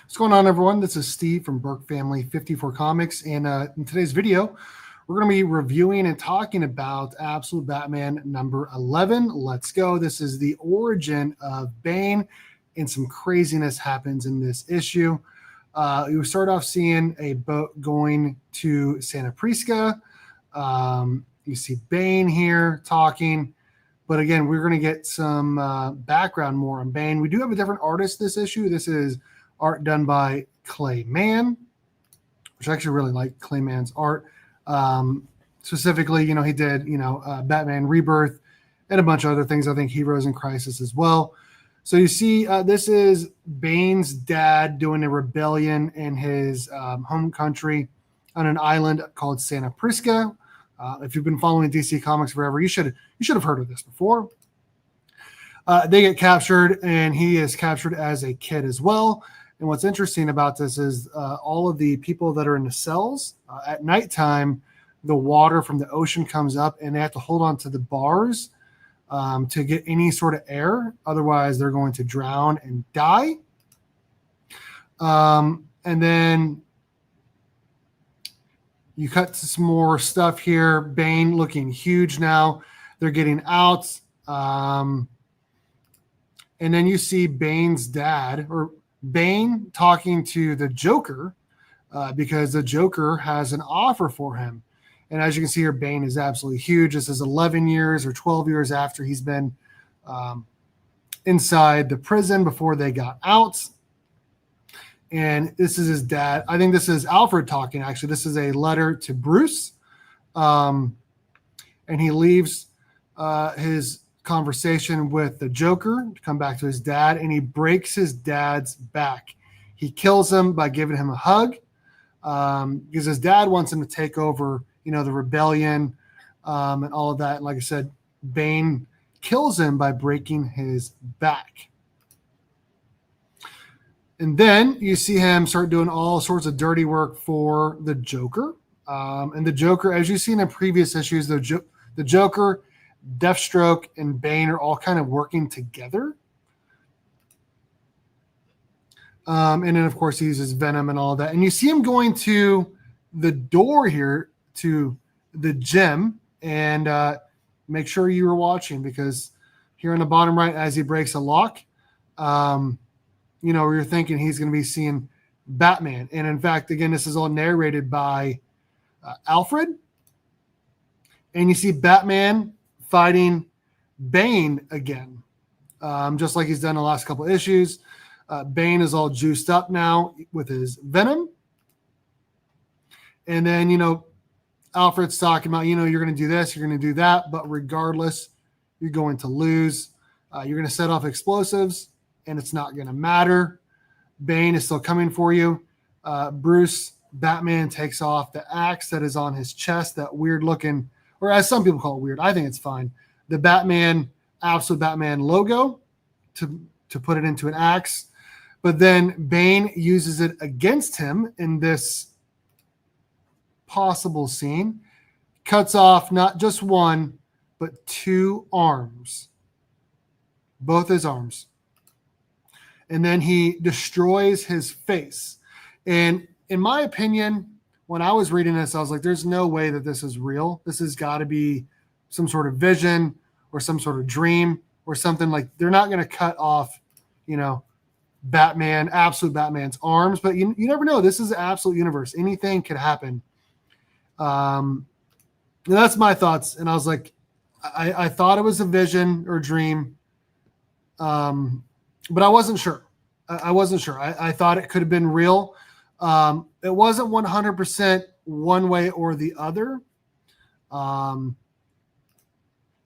What's going on, everyone? This is Steve from Burke Family 54 Comics, and in today's video, we're going to be reviewing and talking about Absolute Batman number 11. Let's go. This is the origin of Bane, and some craziness happens in this issue. You start off seeing a boat going to Santa Prisca. You see Bane here talking. But again, we're going to get some background more on Bane. We do have a different artist this issue. This is art done by Clay Mann, which I actually really like Clay Mann's art. Specifically, he did, Batman Rebirth and a bunch of other things. I think Heroes in Crisis as well. So you see, this is Bane's dad doing a rebellion in his home country on an island called Santa Prisca. If you've been following DC Comics forever, you should have heard of this before. They get captured, and he is captured as a kid as well. And what's interesting about this is all of the people that are in the cells, at nighttime, the water from the ocean comes up, and they have to hold on to the bars to get any sort of air. Otherwise, they're going to drown and die. And then you cut to some more stuff here. Bane looking huge now. They're getting out. And then you see Bane's dad, or Bane, talking to the Joker because the Joker has an offer for him. And as you can see here, Bane is absolutely huge. This is 11 years or 12 years after he's been inside the prison before they got out. And this is his dad. I think this is Alfred talking, actually. This is a letter to Bruce. And he leaves his conversation with the Joker to come back to his dad, and he breaks his dad's back. He kills him by giving him a hug because his dad wants him to take over, the rebellion and all of that. And like I said, Bane kills him by breaking his back. And then you see him start doing all sorts of dirty work for the Joker. And the Joker, as you've seen in previous issues, the Joker, Deathstroke, and Bane are all kind of working together. And then, of course, he uses Venom and all of that. And you see him going to the door here to the gym. And make sure you were watching, because here on the bottom right, as he breaks a lock, you're thinking he's going to be seeing Batman. And in fact, again, this is all narrated by Alfred. And you see Batman fighting Bane again, just like he's done the last couple of issues. Bane is all juiced up now with his Venom. And then, Alfred's talking about, you're going to do this, you're going to do that, but regardless, you're going to lose. You're going to set off explosives, and it's not going to matter. Bane is still coming for you. Batman takes off the axe that is on his chest, that weird looking, or as some people call it weird, I think it's fine, the Absolute Batman logo to put it into an axe. But then Bane uses it against him in this possible scene, cuts off not just one, but two arms, both his arms. And then he destroys his face. And in my opinion, when I was reading this, I was like, there's no way that this is real. This has got to be some sort of vision or some sort of dream or something. Like, they're not going to cut off, Absolute Batman's arms. But you never know. This is an absolute universe. Anything could happen. That's my thoughts. And I was like, I thought it was a vision or dream. But I wasn't sure. I wasn't sure. I thought it could have been real. It wasn't 100% one way or the other. And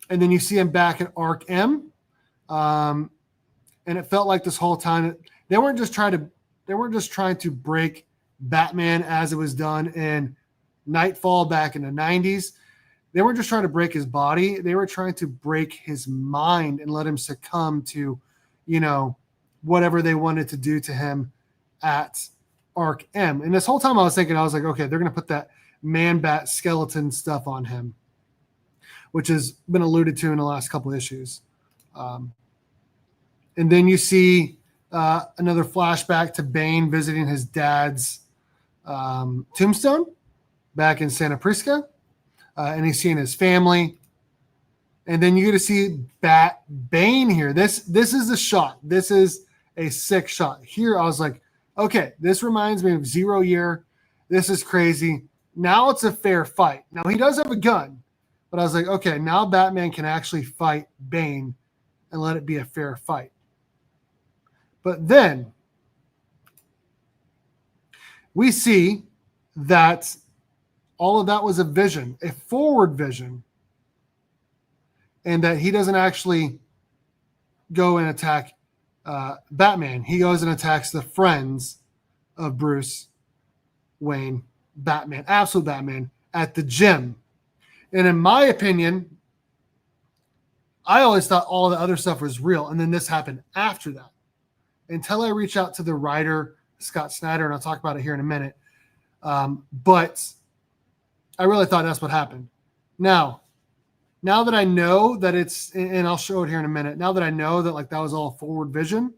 then you see him back at Arc M. And it felt like this whole time they weren't just trying to break Batman as it was done in Nightfall back in the 90s. They weren't just trying to break his body. They were trying to break his mind and let him succumb to, whatever they wanted to do to him at Arc M. And this whole time I was like, okay, they're going to put that Man-Bat skeleton stuff on him, which has been alluded to in the last couple issues. And then you see another flashback to Bane visiting his dad's tombstone back in Santa Prisca, and he's seeing his family. And then you get to see Bane here. This is the shot. This is a sick shot. Here I was like, okay, this reminds me of 0 Year. This is crazy. Now it's a fair fight. Now he does have a gun, but I was like, okay, now Batman can actually fight Bane and let it be a fair fight. But then we see that all of that was a vision, a forward vision, and that he doesn't actually go and attack Batman. He goes and attacks the friends of Bruce Wayne, Batman, absolute Batman, at the gym. And in my opinion, I always thought all the other stuff was real, and then this happened after that. Until I reach out to the writer, Scott Snyder, and I'll talk about it here in a minute. But I really thought that's what happened. Now that I know that it's, and I'll show it here in a minute, now that I know that like that was all forward vision,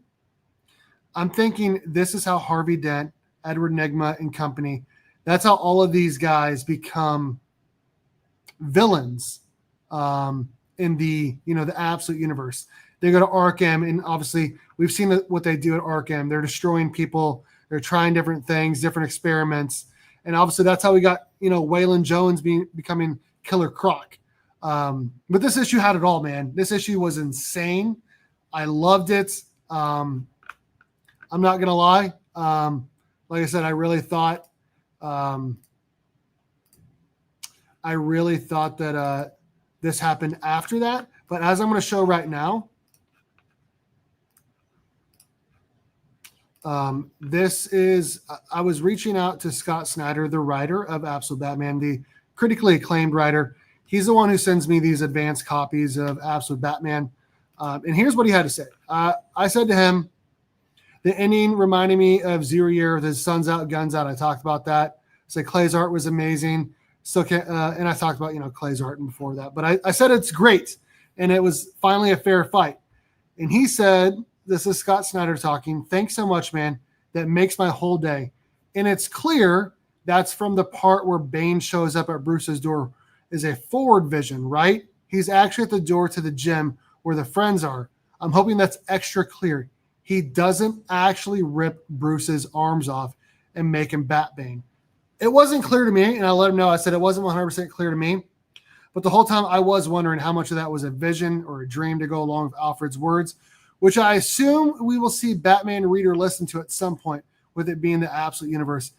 I'm thinking this is how Harvey Dent, Edward Nygma and company, that's how all of these guys become villains in the, the absolute universe. They go to Arkham, and obviously we've seen what they do at Arkham. They're destroying people. They're trying different things, different experiments. And obviously that's how we got, Waylon Jones becoming Killer Croc. But this issue had it all, man. This issue was insane. I loved it. I'm not going to lie. Like I said, I really thought that this happened after that. But as I'm going to show right now, this is, I was reaching out to Scott Snyder, the writer of Absolute Batman, the critically acclaimed writer. He's the one who sends me these advanced copies of Absolute Batman. And here's what he had to say. I said to him, the ending reminded me of 0 Year with his Sun's Out, Guns Out. I talked about that. So Clay's art was amazing. And I talked about, Clay's art before that. But I said it's great. And it was finally a fair fight. And he said, this is Scott Snyder talking, thanks so much, man. That makes my whole day. And it's clear that's from the part where Bane shows up at Bruce's door is a forward vision, right? He's actually at the door to the gym where the friends are. I'm hoping that's extra clear. He doesn't actually rip Bruce's arms off and make him Batbane. It wasn't clear to me, and I let him know. I said it wasn't 100% clear to me. But the whole time I was wondering how much of that was a vision or a dream to go along with Alfred's words, which I assume we will see Batman read or listen to at some point, with it being the absolute universe.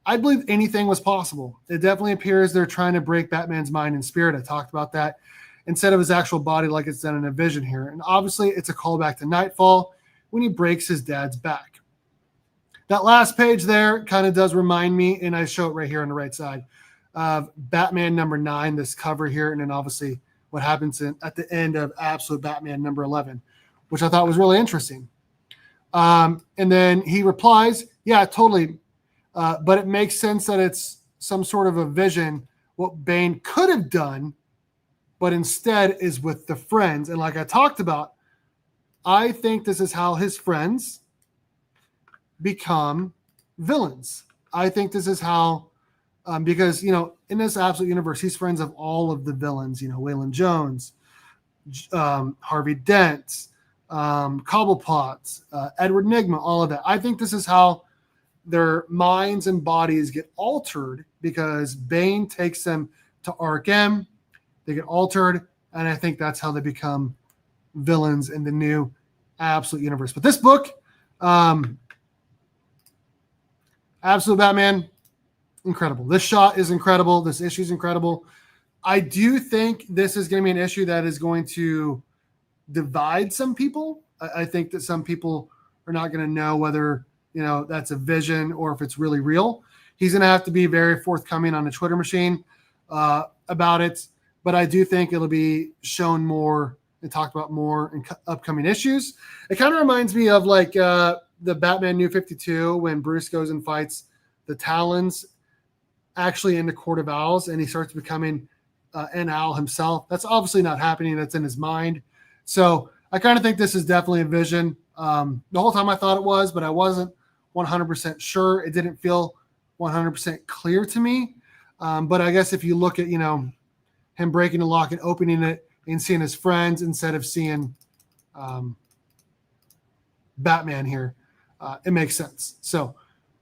I believe anything was possible. It definitely appears they're trying to break Batman's mind and spirit. I talked about that, instead of his actual body like it's done in a vision here. And obviously it's a callback to Nightfall when he breaks his dad's back. That last page there kind of does remind me, and I show it right here on the right side, of Batman number 9, this cover here, and then obviously what happens at the end of Absolute Batman number 11, which I thought was really interesting. And then he replies, yeah, totally. But it makes sense that it's some sort of a vision, what Bane could have done, but instead is with the friends. And like I talked about, I think this is how his friends become villains. I think this is how, because, in this absolute universe, he's friends of all of the villains, Waylon Jones, Harvey Dent, Cobblepot, Edward Nygma, all of that. I think this is how their minds and bodies get altered because Bane takes them to Arkham. They get altered, and I think that's how they become villains in the new absolute universe. But this book, Absolute Batman, incredible. This shot is incredible. This issue is incredible. I do think this is going to be an issue that is going to divide some people. I think that some people are not going to know whether, that's a vision or if it's really real. He's going to have to be very forthcoming on the Twitter machine about it. But I do think it'll be shown more and talked about more in upcoming issues. It kind of reminds me of like the Batman New 52 when Bruce goes and fights the Talons actually in the Court of Owls, and he starts becoming an owl himself. That's obviously not happening. That's in his mind. So I kind of think this is definitely a vision. The whole time I thought it was, but I wasn't 100% sure. It didn't feel 100% clear to me. But I guess if you look at, him breaking the lock and opening it and seeing his friends instead of seeing Batman here, it makes sense. So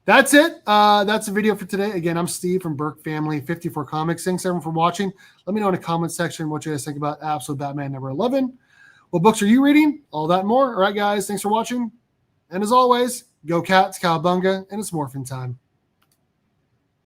that's it. That's the video for today. Again, I'm Steve from Burke Family 54 Comics. Thanks everyone for watching. Let me know in the comment section what you guys think about Absolute Batman number 11. What books are you reading? All that and more. All right, guys. Thanks for watching. And as always, go Cats, cowabunga, and it's morphin' time.